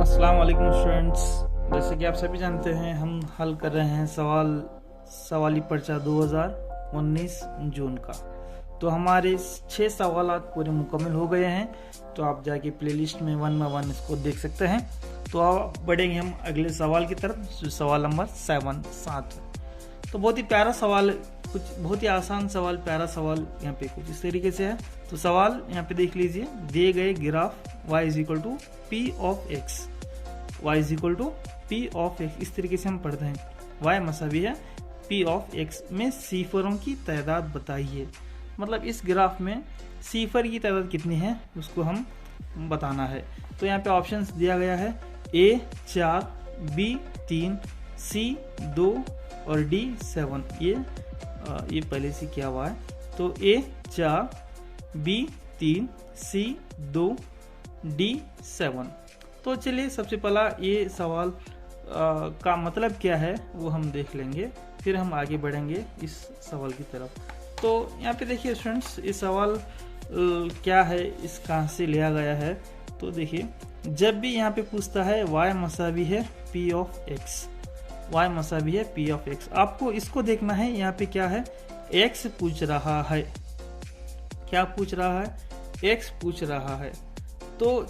अस्सलाम वालेकुम स्टूडेंट्स। जैसे कि आप सभी जानते हैं, हम हल कर रहे हैं सवाली पर्चा 2019 जून का। तो हमारे 6 सवाल पूरे मुकम्मल हो गए हैं। तो आप जाके प्लेलिस्ट में 1 बाय 1 इसको देख सकते हैं। तो अब बढ़ेंगे हम अगले सवाल की तरफ, जो सवाल नंबर 7 है। तो बहुत ही प्यारा सवाल, कुछ बहुत ही आसान सवाल, प्यारा सवाल यहाँ पे कुछ इस तरीके से है। तो सवाल यहाँ पे देख लीजिए, दिए गए graph y is equal to P of x, y is equal to P of x, इस तरीके से हम पढ़ते हैं। y मसावी है पी ऑफ एक्स में सीफरों की तादाद बताइए। मतलब इस ग्राफ में सीफर की तादाद कितनी है उसको हम बताना है। तो यहाँ पे ऑप्शंस दिया गया है A 4, B 3, C 2 और D 7। ये पहले से किया हुआ है। तो A 4, B 3, C 2, D 7। तो चलिए सबसे पहला ये सवाल का मतलब क्या है वो हम देख लेंगे, फिर हम आगे बढ़ेंगे इस सवाल की तरफ। तो यहाँ पे देखिए स्टूडेंट्स, ये सवाल क्या है, इस कहाँ से लिया गया है। तो देखिए, जब भी यहाँ पे पूछता है y मसावी है p ऑफ x, y मसावी है p ऑफ x, आपको इसको देखना है। यहाँ पे क्या है, x पूछ रहा है। क्या पूछ रहा है? x पूछ रहा है। तो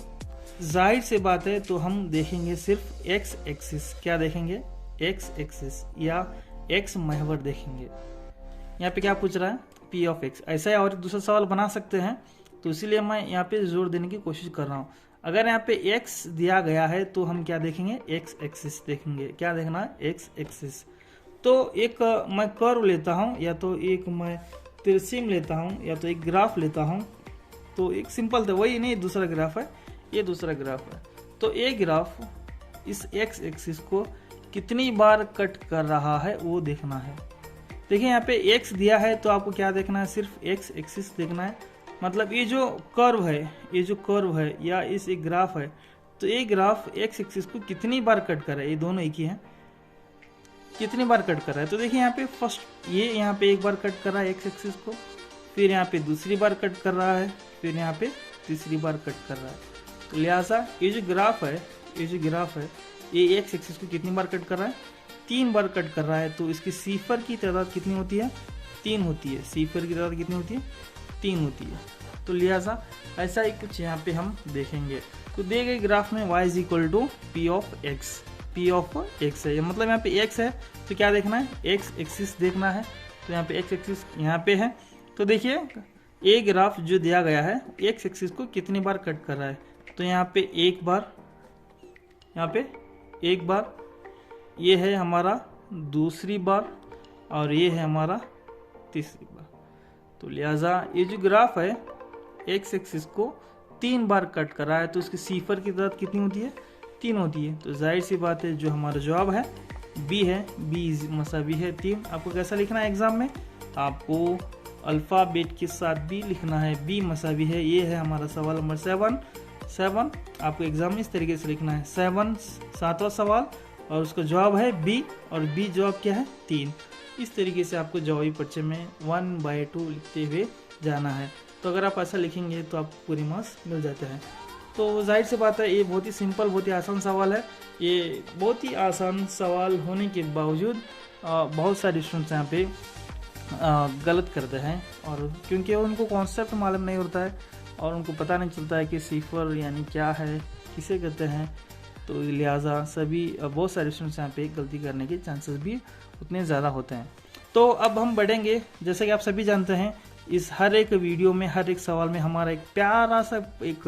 जाहिर से बात है, तो हम देखेंगे सिर्फ x एक्सिस। क्या देखेंगे? x एक्सिस या x महवर देखेंगे। यहाँ पे क्या पूछ रहा है? p of x। ऐसा है और दूसरा सवाल बना सकते हैं, तो इसीलिए मैं यहाँ पे जोर देने की कोशिश कर रहा हूँ। अगर यहाँ पे x दिया गया है तो हम क्या देखेंगे? x एक्सिस देखेंगे। क्या देखना है? x axis. तो एक मैं कर्व लेता हूँ, या तो एक मैं तिरछीम लेता हूँ, या तो एक ग्राफ लेता हूँ। तो एक सिंपल था, वही नहीं, दूसरा ग्राफ है, ये दूसरा ग्राफ है। तो ये ग्राफ इस x एक्सिस को कितनी बार कट कर रहा है वो देखना है। देखिए यहाँ पे x दिया है, तो आपको क्या देखना है? सिर्फ x एक्सिस देखना है। मतलब ये जो कर्व है, या इस एक ग्राफ है, तो ये ग्राफ x एक्सिस को कितनी बार कट कर रहा है, ये दोनों एक ही हैं, कितनी बार कट कर रहा है। तो देखिए यहाँ पे फर्स्ट ये यहाँ पे एक बार कट कर रहा है x एक्सिस को, फिर यहाँ पे दूसरी बार कट कर रहा है, फिर यहाँ पे तीसरी बार कट कर रहा है। तो लिहाजा ये जो ग्राफ है, ये x एक्सिस को कितनी बार कट कर रहा है? 3 बार कट कर रहा है। तो इसकी सीफर की तादाद कितनी होती है? 3 होती है। सीफर की तादाद कितनी होती है? 3 होती है। तो लिहाजा ऐसा ही कुछ यहाँ पे हम देखेंगे। तो दिए गए ग्राफ में y is equal to P of x, P of x है, मतलब यहाँ पे x है, तो क्या देखना है? x एक्सिस देखना है। तो यहाँ पे x एक्सिस यहाँ पे है। तो देखिए ये ग्राफ जो दिया गया है, x एक्सिस को कितनी बार कट कर रहा है? तो यहाँ पे एक बार, यहाँ पे एक बार, ये है हमारा दूसरी बार, और ये है हमारा तीसरी बार। तो लिहाजा ये जो ग्राफ है x एक्सिस को 3 बार कट कर रहा है, तो इसकी सीफर की तादाद कितनी होती है? 3 होती है। तो जाहिर सी बात है, जो हमारा जवाब है B है, B मसावी है 3। आपको कैसा लिखना है एग्जाम में? आपको अल्फ़ाबेट के साथ भी लिखना है, B मसावी है। ये है हमारा सवाल नंबर 7। आपको एग्जाम में इस तरीके से लिखना है 7वां सवाल, और उसका जवाब है B, और B जवाब क्या है? 3। इस तरीके से आपको जवाबी पर्चे में 1 बाय 2 लिखते हुए जाना है। तो अगर आप ऐसा लिखेंगे तो आपको पूरी मार्क्स मिल जाते हैं। तो जाहिर सी बात है, ये बहुत ही सिंपल, बहुत ही आसान सवाल है। ये बहुत ही आसान सवाल होने के बावजूद बहुत सारे स्टूडेंट्स यहाँ पे गलत करते हैं, और क्योंकि उनको कॉन्सेप्ट मालूम नहीं होता है, और उनको पता नहीं चलता है कि सीफर यानी क्या है, किसे कहते हैं। तो लिहाजा बहुत सारे स्टूडेंट्स यहाँ पे गलती करने के चांसेस भी उतने ज़्यादा होते हैं। तो अब हम बढ़ेंगे। जैसे कि आप सभी जानते हैं, इस हर एक वीडियो में, हर एक सवाल में हमारा एक प्यारा सा एक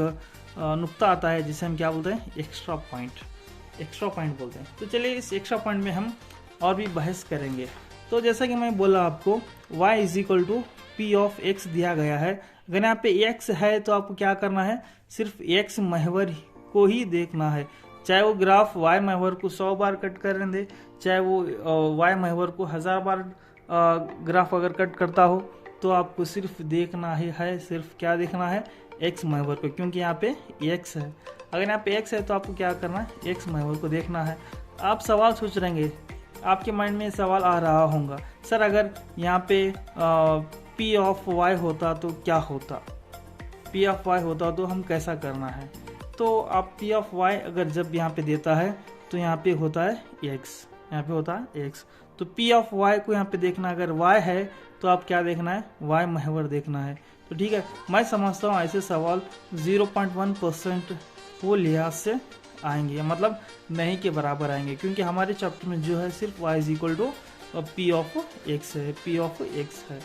नुक्ता आता है, जिसे हम क्या बोलते हैं? एक्स्ट्रा पॉइंट बोलते हैं। तो चलिए इस एक्स्ट्रा पॉइंट में हम और भी बहस करेंगे। तो जैसा कि मैं बोला आपको, y is equal to P of x दिया गया है। अगर यहाँ पे x है तो आपको क्या करना है? सिर्फ x महवर को ही देखना है। चाहे वो ग्राफ y महवर को 100 बार कट कर दे, चाहे वो y महवर को 1000 बार ग्राफ अगर कट करता हो, तो आपको सिर्फ देखना है सिर्फ क्या देखना है? x महवर को, क्योंकि यहाँ पे x है। अगर यहाँ पे x है तो आपको क्या करना है? x महवर को देखना है। आप सवाल सोच रहेंगे, आपके माइंड में सवाल आ रहा होगा, सर अगर यहाँ पे p ऑफ y होता तो क्या होता? p ऑफ y होता तो हम कैसा करना है? तो आप पी ऑफ वाई अगर जब यहाँ पे देता है तो यहाँ पे होता है एक्स, यहाँ पे होता है एक्स। तो पी ऑफ वाई को यहाँ पे देखना, अगर वाई है तो आप क्या देखना है, वाई महवर देखना है। तो ठीक है, मैं समझता हूँ ऐसे सवाल 0.1% वो लिहाज से आएंगे, मतलब नहीं के बराबर आएंगे, क्योंकि हमारे चैप्टर में जो है सिर्फ y is equal to P of x है, पी ऑफ एक्स है।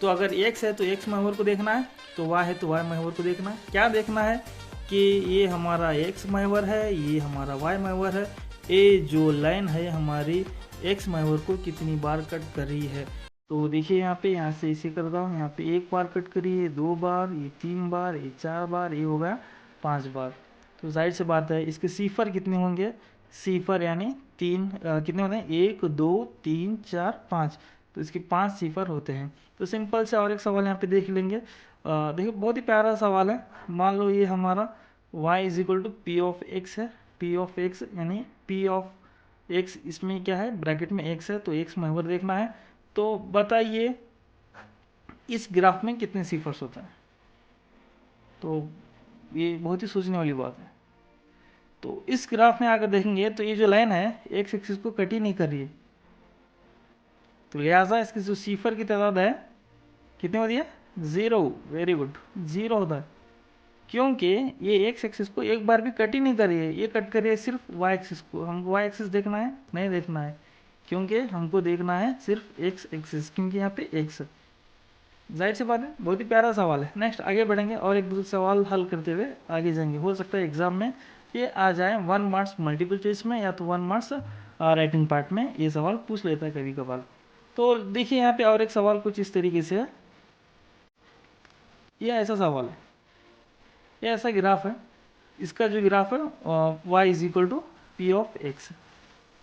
तो अगर x है तो x महवर को देखना है, तो y है तो y महवर को देखना है। क्या देखना है कि ये हमारा x महवर है, ये हमारा y महवर है, ये जो लाइन है हमारी x महवर को कितनी बार कट कर रही है। तो देखिए यहाँ पे, यहाँ से इसे करता हूँ, यहाँ पे 1 बार कट करी है, 2 बार, ये 3 बार, ये 4 बार, ये हो गया 5 बार। तो जाहिर सी बात है इसके सीफर कितने होंगे, सीफर यानी 3 कितने होते हैं, 1 2 3 4 5, तो इसके 5 सीफर होते हैं। तो सिंपल से और एक सवाल यहाँ पे देख लेंगे। देखिए बहुत ही प्यारा सवाल है। मान लो ये हमारा y is equal to P of x है, पी ऑफ एक्स यानी पी ऑफ एक्स, इसमें क्या है ब्रैकेट में x है, तो x महवर देखना है। तो बताइए इस ग्राफ में कितने सीफर्स होते हैं। तो ये बहुत ही सोचने वाली बात है। तो इस ग्राफ में अगर देखेंगे तो ये जो लाइन है एक्स एक्सिस को कट ही नहीं कर रही है, तो लिहाजा इसकी जो सीफर की तादाद है कितनी होती है, 0। वेरी गुड, 0 होता है, क्योंकि ये एक्स एक्सिस को एक बार भी कट ही नहीं कर रही है, ये कट कर रही है सिर्फ वाई एक्सिस को। हमको वाई एक्सिस देखना है, नहीं देखना है, क्योंकि हमको देखना है सिर्फ एक्स एक्सिस, क्योंकि यहाँ पे एक्स है। जाहिर सी बात है, बहुत ही प्यारा सवाल है। नेक्स्ट आगे बढ़ेंगे और एक दूसरे सवाल हल करते हुए आगे जाएंगे। हो सकता है एग्जाम में ये आ जाए 1 मार्क्स मल्टीपल चॉइस में, या तो 1 मार्क्स राइटिंग पार्ट में ये सवाल पूछ लेता है कभी कभार। तो देखिए यहाँ पे और एक सवाल कुछ इस तरीके से है। ये ऐसा सवाल है, ये ऐसा ग्राफ है, इसका जो ग्राफ है y is equal to P of x,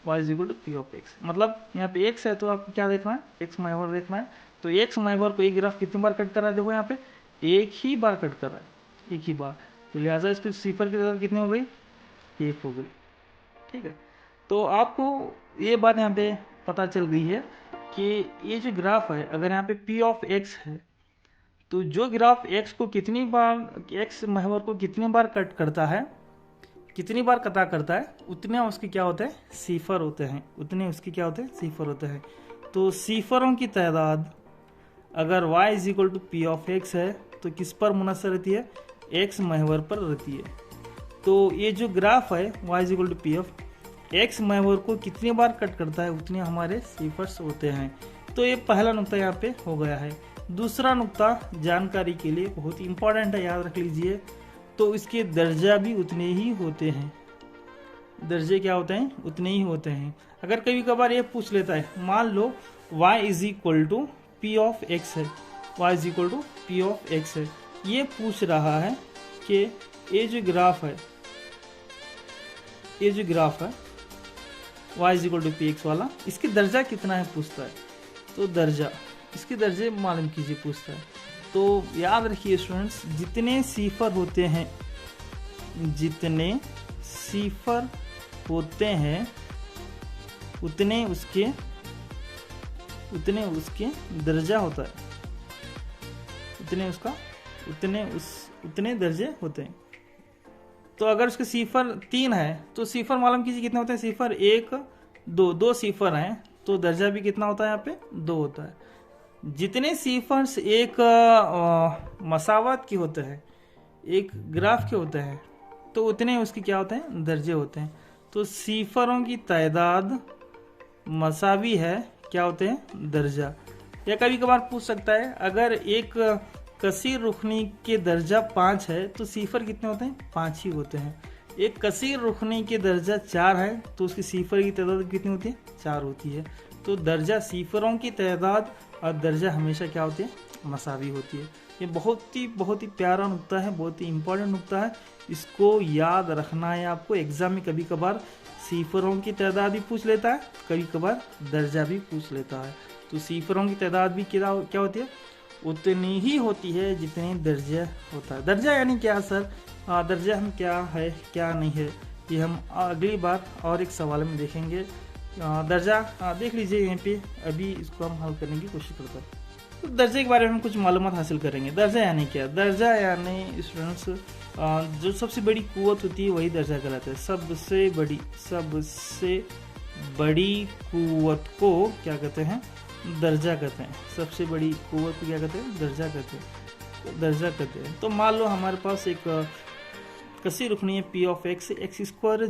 y is equal to P of x, मतलब यहाँ पे x है तो आपको क्या देखना है, x महवर देखना है। तो x महवर को एक ग्राफ कितनी बार कट कर रहा है, देखो यहाँ पे एक ही बार कट कर रहा है, एक ही बार। तो लिहाजा इसकी सीफर की तादाद कितनी हो गई, 1 हो गई। ठीक है, तो आपको ये बात यहाँ पे पता चल गई है कि ये जो ग्राफ है, अगर यहाँ पे पी ऑफ एक्स है तो जो ग्राफ x को कितनी बार, x महवर को कितनी बार कट करता है, कितनी बार कटा करता है, उतने उसके क्या होते हैं, सीफर होते हैं, उतने उसके क्या होते हैं, सीफर होते हैं। तो सीफरों की तादाद अगर y is equal to P of x है तो किस पर मुनसर रहती है, x महवर पर रहती है। तो ये जो ग्राफ है y is equal to P of X महवर को कितनी बार कट करता है, उतने हमारे सीफर्स होते हैं। तो ये पहला नुक्ता यहाँ पे हो गया है। दूसरा नुक्ता जानकारी के लिए बहुत इंपॉर्टेंट है, याद रख लीजिए। तो इसके दर्जा भी उतने ही होते हैं, दर्जे क्या होते हैं, उतने ही होते हैं। अगर कभी कभार ये पूछ लेता है, मान लो y is equal to P of x है, y is equal to P of x है, ये पूछ रहा है कि ये जो ग्राफ है, ये जो ग्राफ है y is equal to P x वाला, इसकी दर्जा कितना है पूछता है। तो दर्जा, इसके दर्जे मालूम कीजिए पूछता है। तो याद रखिए स्टूडेंट्स, जितने सीफर होते हैं, जितने सीफर होते हैं उतने उसके दर्जा होता है, उतने दर्जे होते हैं। तो अगर उसके सीफर 3 है तो सीफर मालूम कीजिए कितने होते हैं, सीफर 1 2 सीफर हैं तो दर्जा भी कितना होता है, यहाँ पे 2 होता है। जितने सीफर्स एक मसावत के होते हैं, एक ग्राफ के होते हैं, तो उतने उसके क्या होते हैं, दर्जे होते हैं। तो सीफरों की तादाद मसावी है, क्या होते हैं, दर्जा। या कभी कभार पूछ सकता है, अगर एक कसीर रुखनी के दर्जा 5 है तो सीफर कितने होते हैं, 5 ही होते हैं। एक कसीर रुखनी के दर्जा 4 है तो उसकी सीफर की तादाद कितनी होती है, 4 होती है। तो दर्जा, सीफरों की तादाद और दर्जा हमेशा क्या होती है, मसावी होती है। ये बहुत ही प्यारा नुक्ता है, बहुत ही इंपॉर्टेंट नुक्ता है, इसको याद रखना है आपको। एग्जाम में कभी कभार सीफरों की तादाद भी पूछ लेता है, कभी कभार दर्जा भी पूछ लेता है। तो सीफरों की तादाद भी क्या होती है, उतनी ही होती है जितने दर्जा होता है। दर्जा यानी क्या सर, दर्जा हम क्या है क्या नहीं है, ये हम अगली बार और एक सवाल में देखेंगे। दर्जा देख लीजिए यहाँ पे, अभी इसको हम हल करने की कोशिश करते हैं। तो दर्जे के बारे में हम कुछ मालूमात हासिल करेंगे। दर्जा यानी क्या? दर्जा यानी स्टूडेंट्स जो सबसे बड़ी कुव्वत होती है वही दर्जा कहलाता है। सबसे बड़ी कुव्वत को क्या कहते हैं? दर्जा कहते हैं। सबसे बड़ी कुव्वत को क्या कहते हैं? दर्जा कहते हैं। तो मान लो हमारे पास एक कसी रुकनी है P of x, x square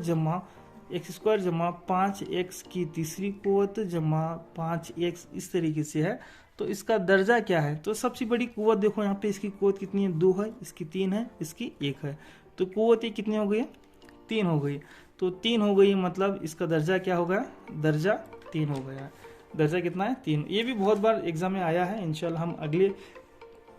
जमा 5x की तीसरी कुव्वत जमा 5x इस तरीके से है। तो इसका दर्जा क्या है? तो सबसे बड़ी कुव्वत देखो यहाँ पे, इसकी कुव्वत कितनी है? 2 है, इसकी 3 है, इसकी 1 है। तो कुव्वत ये कितनी हो गई? 3 हो गई। तो 3 हो गई मतलब इसका दर्जा क्या हो गया? दर्जा 3 हो गया। दर्जा कितना है? 3। ये भी बहुत बार एग्जाम में आया है। इंशाल्लाह हम अगले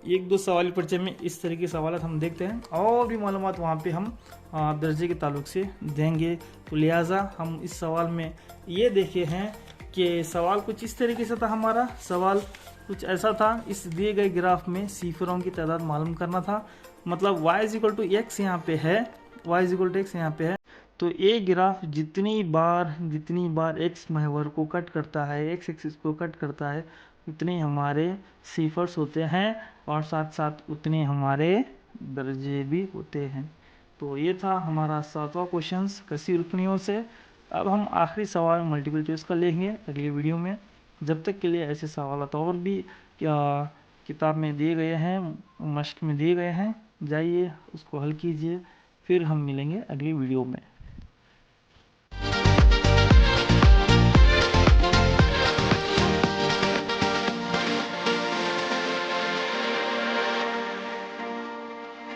1-2 सवाल परिचय में इस तरह के सवाल हम देखते हैं और भी मालूमात वहाँ पे हम दर्जे के ताल्लुक से देंगे। तो लिहाजा हम इस सवाल में ये देखे हैं कि सवाल कुछ इस तरीके से था। हमारा सवाल कुछ ऐसा था, इस दिए गए ग्राफ में सीफरों की तादाद मालूम करना था। मतलब y=x यहाँ पे है, y=x यहाँ पे है। तो ये ग्राफ जितनी बार x महवर को कट करता है, x एक्सिस को कट करता है, उतने हमारे सीफर्स होते हैं और साथ साथ उतने हमारे दर्जे भी होते हैं। तो ये था हमारा 7वां क्वेश्चन कसी रुकनियों से। अब हम आखिरी सवाल मल्टीपल चॉइस का लेंगे अगली वीडियो में। जब तक के लिए ऐसे सवाल और भी किताब में दिए गए हैं, मश्क में दिए गए हैं, जाइए उसको हल कीजिए। फिर हम मिलेंगे अगली वीडियो में।